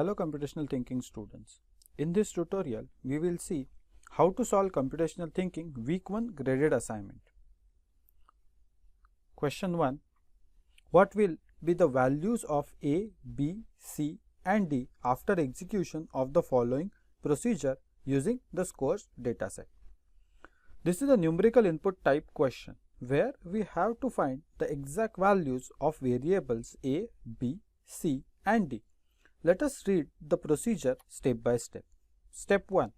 Hello computational thinking students. In this tutorial, we will see how to solve computational thinking week 1 graded assignment. Question 1. What will be the values of A, B, C and D after execution of the following procedure using the scores dataset? This is a numerical input type question where we have to find the exact values of variables A, B, C and D. Let us read the procedure step by step. Step 1.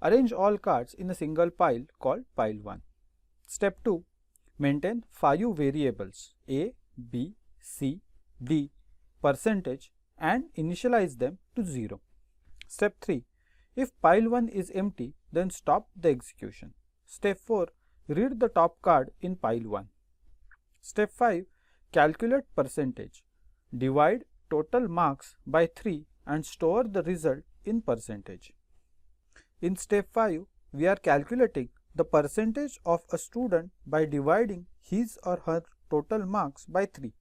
Arrange all cards in a single pile called pile 1. Step 2. Maintain 5 variables A, B, C, D, percentage and initialize them to 0. Step 3. If pile 1 is empty, then stop the execution. Step 4. Read the top card in pile 1. Step 5. Calculate percentage. Divide total marks by 3 and store the result in percentage. In step 5, we are calculating the percentage of a student by dividing his or her total marks by 3,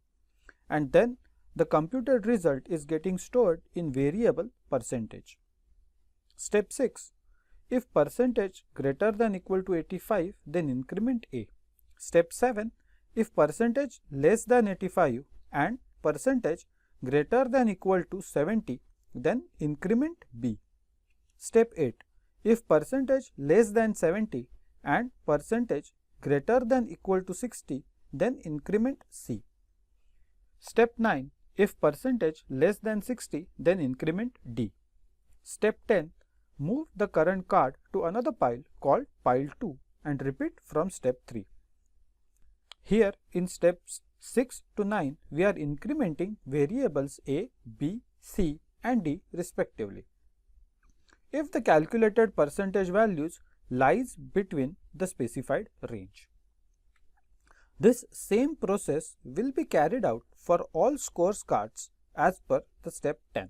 and then the computed result is getting stored in variable percentage. Step 6. If percentage greater than equal to 85, then increment A. Step 7. If percentage less than 85 and percentage greater than equal to 70, then increment B. Step 8. If percentage less than 70 and percentage greater than equal to 60, then increment C. Step 9. If percentage less than 60, then increment D. Step 10. Move the current card to another pile called pile 2 and repeat from step 3. Here in steps 6 to 9, we are incrementing variables A, B, C and D respectively. If the calculated percentage values lies between the specified range. This same process will be carried out for all scores cards as per the step 10.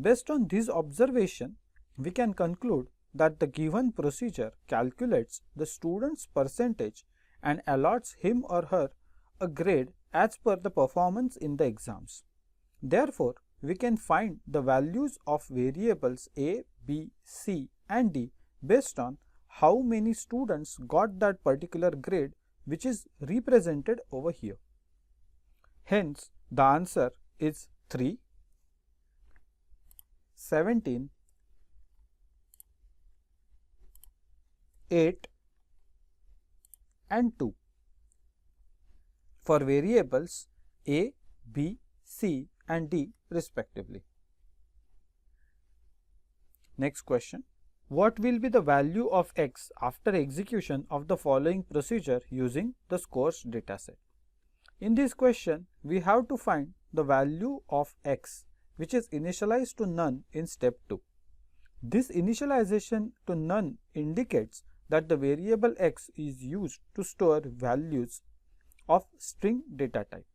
Based on this observation, we can conclude that the given procedure calculates the student's percentage and allots him or her a grade as per the performance in the exams. Therefore, we can find the values of variables A, B, C and D based on how many students got that particular grade, which is represented over here. Hence, the answer is 3, 17, 8 and 2 for variables A, B, C and D respectively. Next question. What will be the value of x after execution of the following procedure using the scores dataset? In this question, we have to find the value of x, which is initialized to none in step 2. This initialization to none indicates that the variable x is used to store values of string data type.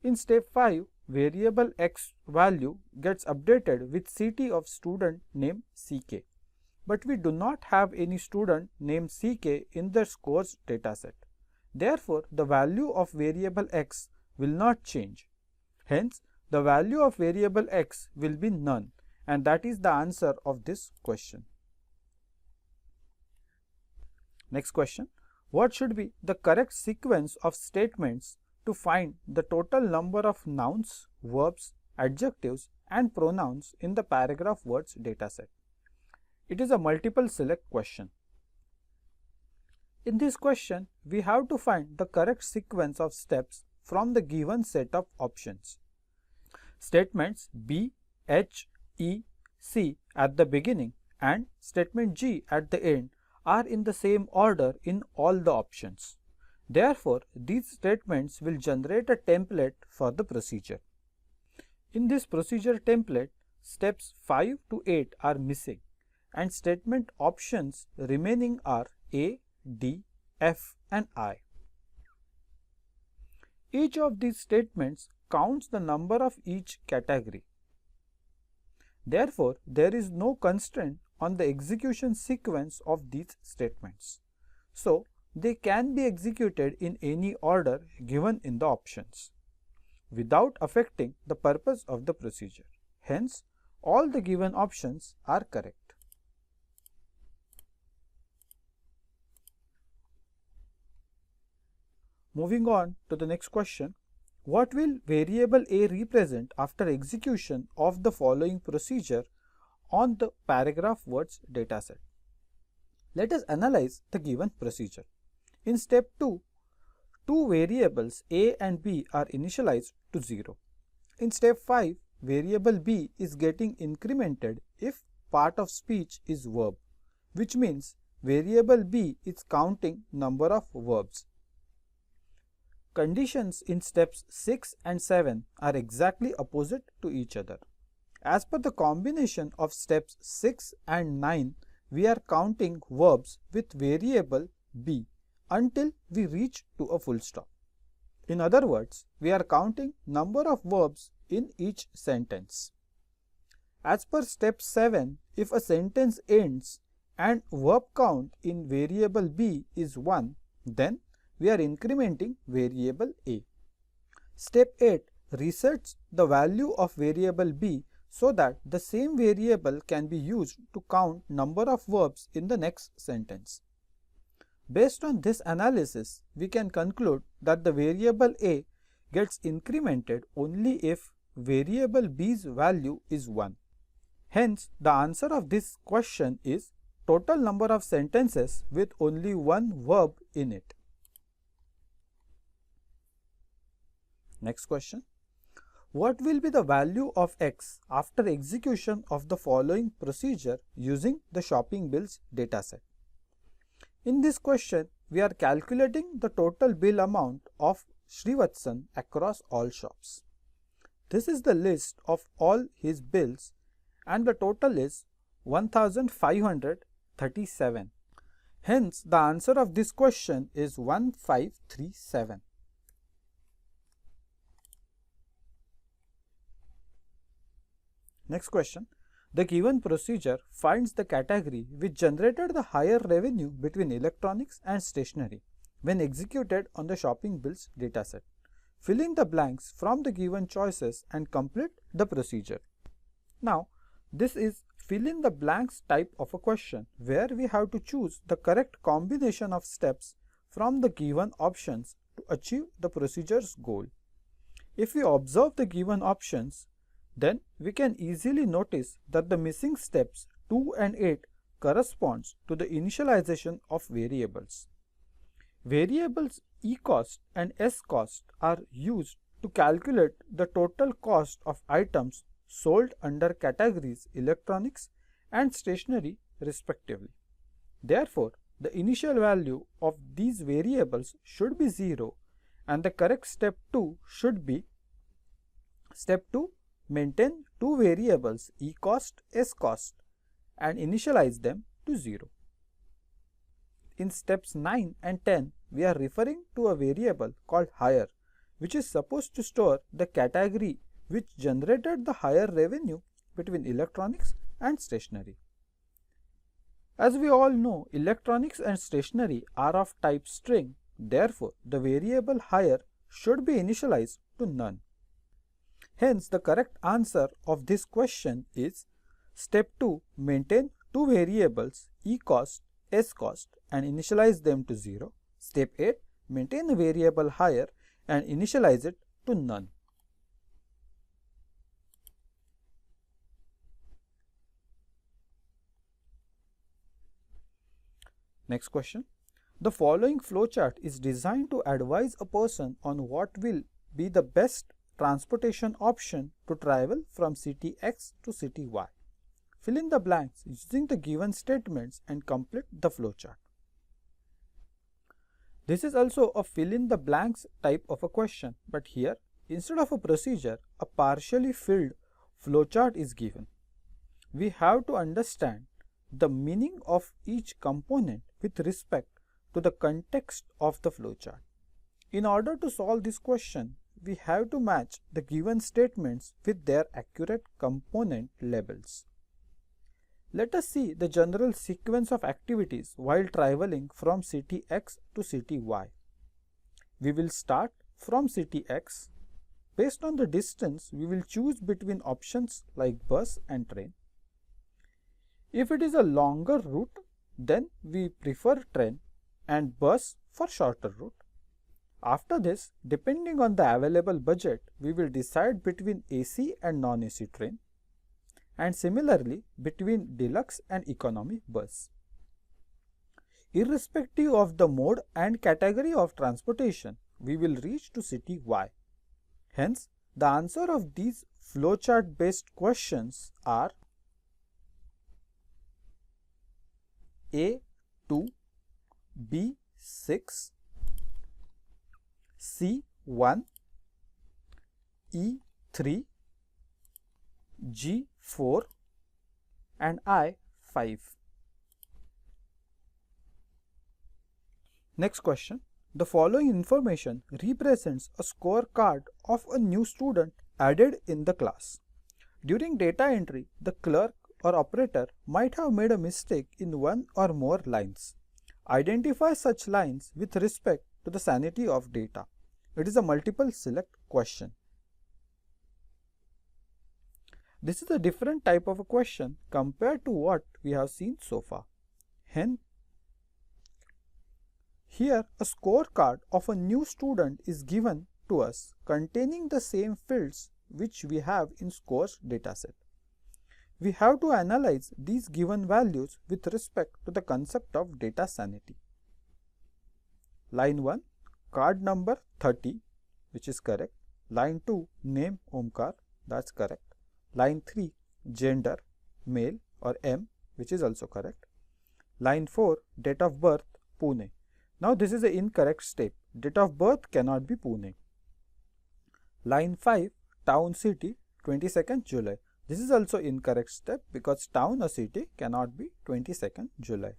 In step 5, variable x value gets updated with CT of student named CK. But we do not have any student named CK in the scores dataset. Therefore, the value of variable x will not change. Hence, the value of variable x will be none, and that is the answer of this question. Next question. What should be the correct sequence of statements to find the total number of nouns, verbs, adjectives and pronouns in the paragraph words dataset? It is a multiple select question. In this question, we have to find the correct sequence of steps from the given set of options. Statements B, H, E, C at the beginning and statement G at the end are in the same order in all the options. Therefore, these statements will generate a template for the procedure. In this procedure template, steps 5 to 8 are missing and statement options remaining are A, D, F and I. Each of these statements counts the number of each category. Therefore, there is no constraint on the execution sequence of these statements. So, they can be executed in any order given in the options without affecting the purpose of the procedure. Hence, All the given options are correct. Moving on to the next question. What will variable A represent after execution of the following procedure on the paragraph words dataset? Let us analyze the given procedure. In step 2, two variables A and B are initialized to 0. In step 5, variable B is getting incremented if part of speech is verb, which means variable B is counting number of verbs. Conditions in steps 6 and 7 are exactly opposite to each other. As per the combination of steps 6 and 9, we are counting verbs with variable B until we reach to a full stop. In other words, we are counting number of verbs in each sentence. As per step 7, if a sentence ends and verb count in variable B is 1, then we are incrementing variable A. Step 8 resets the value of variable B so that the same variable can be used to count number of verbs in the next sentence. Based on this analysis, we can conclude that the variable A gets incremented only if variable B's value is 1. Hence, the answer of this question is total number of sentences with only one verb in it. Next question. What will be the value of X after execution of the following procedure using the shopping bills dataset? In this question, we are calculating the total bill amount of Srivatsan across all shops. This is the list of all his bills and the total is 1537. Hence, the answer of this question is 1537. Next question. The given procedure finds the category which generated the higher revenue between electronics and stationery when executed on the shopping bills dataset. Fill in the blanks from the given choices and complete the procedure. Now, this is fill in the blanks type of a question where we have to choose the correct combination of steps from the given options to achieve the procedure's goal. If we observe the given options, then we can easily notice that the missing steps 2 and 8 corresponds to the initialization of variables. Variables eCost and SCost are used to calculate the total cost of items sold under categories electronics and stationery respectively. Therefore, the initial value of these variables should be 0 and the correct step 2 should be step 2. Maintain two variables eCost, SCost and initialize them to 0. In steps 9 and 10, we are referring to a variable called higher, which is supposed to store the category which generated the higher revenue between electronics and stationery. As we all know, electronics and stationery are of type string, therefore the variable higher should be initialized to none. Hence, the correct answer of this question is step 2. Maintain two variables eCost, SCost and initialize them to 0. Step 8. Maintain a variable higher and initialize it to none. Next question. The following flowchart is designed to advise a person on what will be the best transportation option to travel from city X to city Y. Fill in the blanks using the given statements and complete the flowchart. This is also a fill in the blanks type of a question, but here instead of a procedure, a partially filled flowchart is given. We have to understand the meaning of each component with respect to the context of the flowchart. In order to solve this question, we have to match the given statements with their accurate component labels. Let us see the general sequence of activities while traveling from city X to city Y. We will start from city X, Based on the distance, we will choose between options like bus and train. If it is a longer route, then we prefer train and bus for shorter route. After this, depending on the available budget, we will decide between AC and non-AC train, and similarly between deluxe and economy bus. Irrespective of the mode and category of transportation, we will reach to city Y. Hence, the answer of these flowchart based questions are A2, B6, C1, E3, G4 and I5. Next question. The following information represents a scorecard of a new student added in the class. During data entry, the clerk or operator might have made a mistake in one or more lines. Identify such lines with respect to the sanity of data. It is a multiple select question. This is a different type of a question compared to what we have seen so far. Hence, here a scorecard of a new student is given to us containing the same fields which we have in scores dataset. We have to analyze these given values with respect to the concept of data sanity. Line 1, card number 30, which is correct. Line 2, name Omkar, that's correct. Line 3, gender, male or M, which is also correct. Line 4, date of birth, Pune. Now this is an incorrect step. Date of birth cannot be Pune. Line 5, town city, 22nd July. This is also incorrect step because town or city cannot be 22nd July.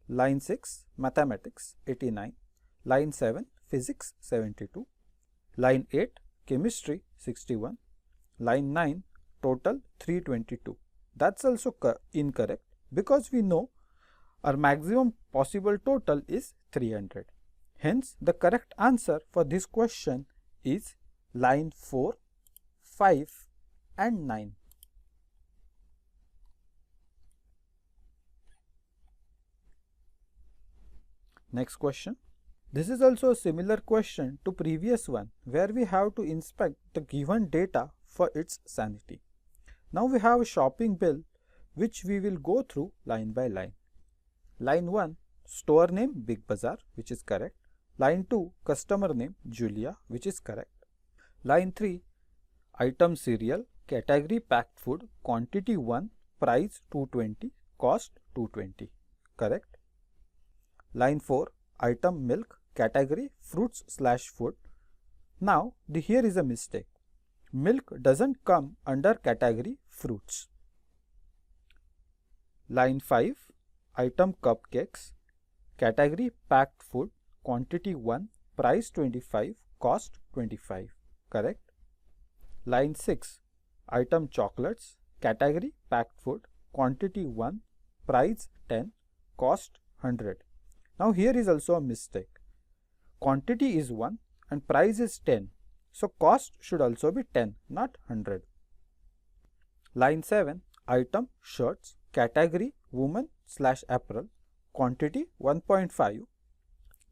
Line 6, mathematics, 89. Line 7, physics, 72. Line 8, chemistry, 61. Line 9, total, 322. That's also incorrect because we know our maximum possible total is 300. Hence, the correct answer for this question is line 4, 5 and 9. Next question. This is also a similar question to previous one where we have to inspect the given data for its sanity. Now we have a shopping bill which we will go through line by line. Line 1, store name Big Bazaar, which is correct. Line 2, customer name Julia, which is correct. Line 3, item cereal, category packed food, quantity 1, price 220, cost 220, correct. Line 4, item milk, category fruits / food. Now here is a mistake. Milk doesn't come under category fruits. Line 5, item cupcakes, category packed food, quantity 1, price 25, cost 25, correct. Line 6, item chocolates, category packed food, quantity 1, price 10, cost 100. Now here is also a mistake. Quantity is 1 and price is 10. So cost should also be 10, not 100. Line 7, item shirts, category woman / apparel, quantity 1.5.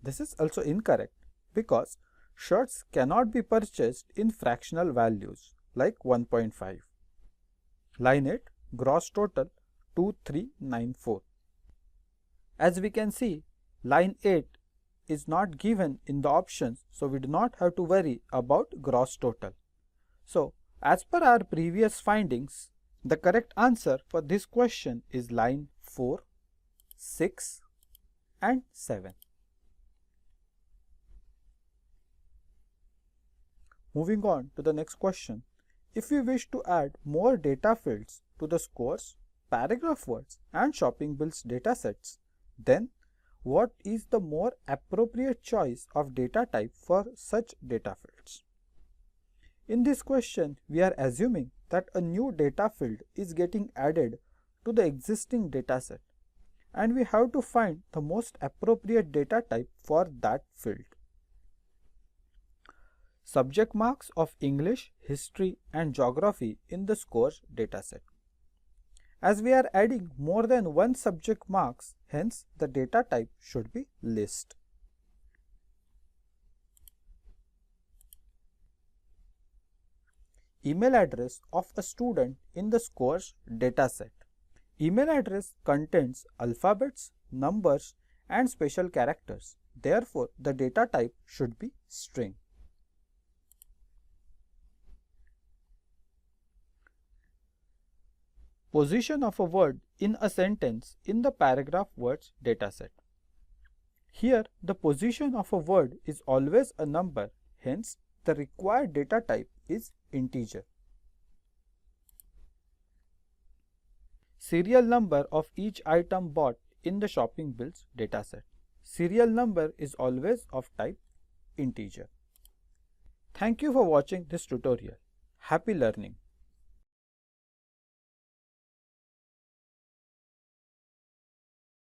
This is also incorrect because shirts cannot be purchased in fractional values like 1.5. Line 8, gross total 2394. As we can see, line 8 is not given in the options, so we do not have to worry about gross total. So, as per our previous findings, the correct answer for this question is line 4, 6 and 7. Moving on to the next question. If we wish to add more data fields to the scores, paragraph words and shopping bills datasets, then what is the more appropriate choice of data type for such data fields? In this question, we are assuming that a new data field is getting added to the existing dataset, and we have to find the most appropriate data type for that field. subject marks of English, history and geography in the scores dataset. As we are adding more than one subject marks, hence the data type should be list. Email address of a student in the scores dataset. Email address contains alphabets, numbers and special characters. Therefore, the data type should be string. Position of a word in a sentence in the paragraph words dataset. Here, the position of a word is always a number, hence the required data type is integer. Serial number of each item bought in the shopping bills dataset. Serial number is always of type integer. Thank you for watching this tutorial. Happy learning.